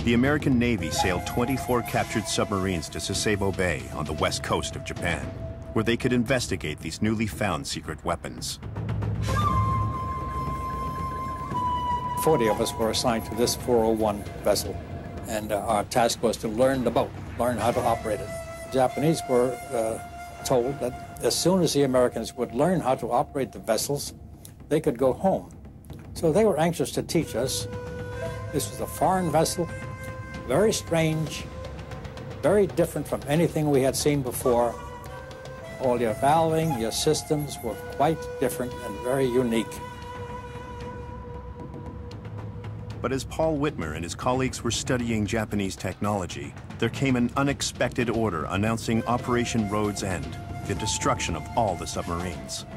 The American Navy sailed 24 captured submarines to Sasebo Bay on the west coast of Japan, where they could investigate these newly found secret weapons. 40 of us were assigned to this 401 vessel, and our task was to learn the boat, learn how to operate it. The Japanese were told that as soon as the Americans would learn how to operate the vessels, they could go home. So they were anxious to teach us. This was a foreign vessel, very strange, very different from anything we had seen before. All your valving, your systems were quite different and very unique. But as Paul Whitmer and his colleagues were studying Japanese technology, there came an unexpected order announcing Operation Road's End, the destruction of all the submarines.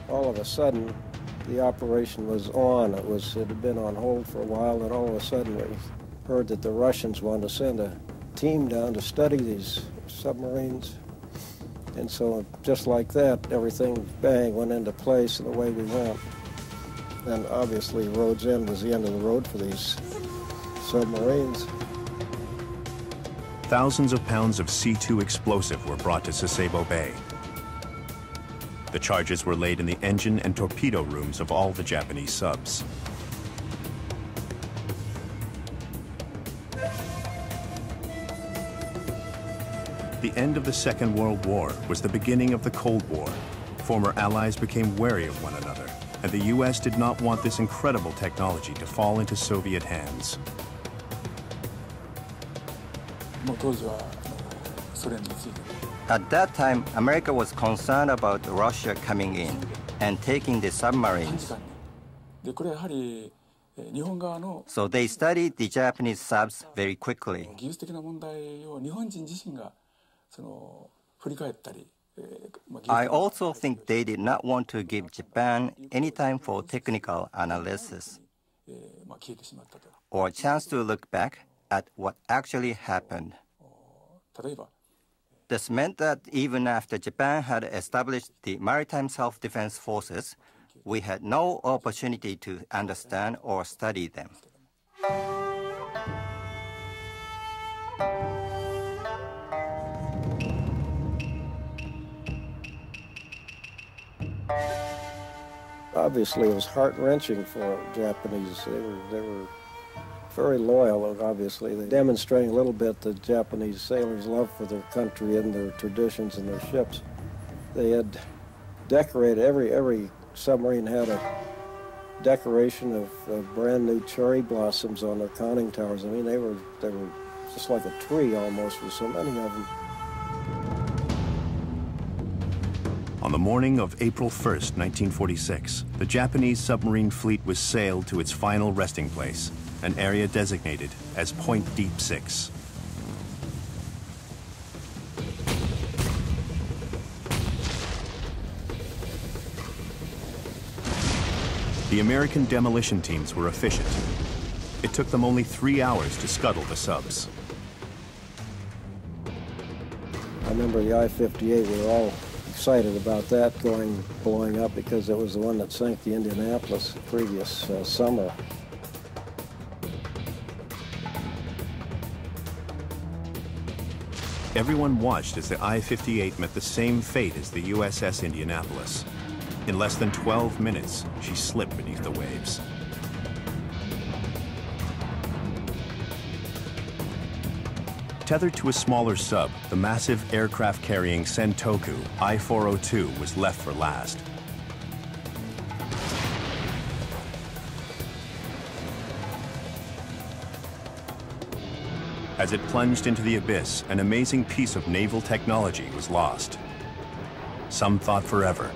All of a sudden, the operation was on. It had been on hold for a while, and all of a sudden we heard that the Russians wanted to send a team down to study these submarines. And so just like that, everything, bang, went into place, and the way we went. And obviously, Road's End was the end of the road for these submarines. Thousands of pounds of C-2 explosive were brought to Sasebo Bay. The charges were laid in the engine and torpedo rooms of all the Japanese subs. The end of the Second World War was the beginning of the Cold War. Former allies became wary of one another, and the U.S. did not want this incredible technology to fall into Soviet hands. At that time, America was concerned about Russia coming in and taking the submarines. So they studied the Japanese subs very quickly. I also think they did not want to give Japan any time for technical analysis or a chance to look back at what actually happened. This meant that even after Japan had established the maritime self-defense forces, we had no opportunity to understand or study them. Obviously, it was heart-wrenching for Japanese. They were very loyal, obviously. They're demonstrating a little bit the Japanese sailors' love for their country and their traditions and their ships. They had decorated, every submarine had a decoration of brand new cherry blossoms on their conning towers. I mean, they were just like a tree almost with so many of them. On the morning of April 1st, 1946, the Japanese submarine fleet was sailed to its final resting place, an area designated as Point Deep 6. The American demolition teams were efficient. It took them only 3 hours to scuttle the subs. I remember the I-58, we were all excited about that blowing up because it was the one that sank the Indianapolis the previous summer. Everyone watched as the I-58 met the same fate as the USS Indianapolis. In less than 12 minutes, she slipped beneath the waves. Tethered to a smaller sub, the massive aircraft-carrying Sen Toku I-402 was left for last. As it plunged into the abyss, an amazing piece of naval technology was lost. Some thought forever,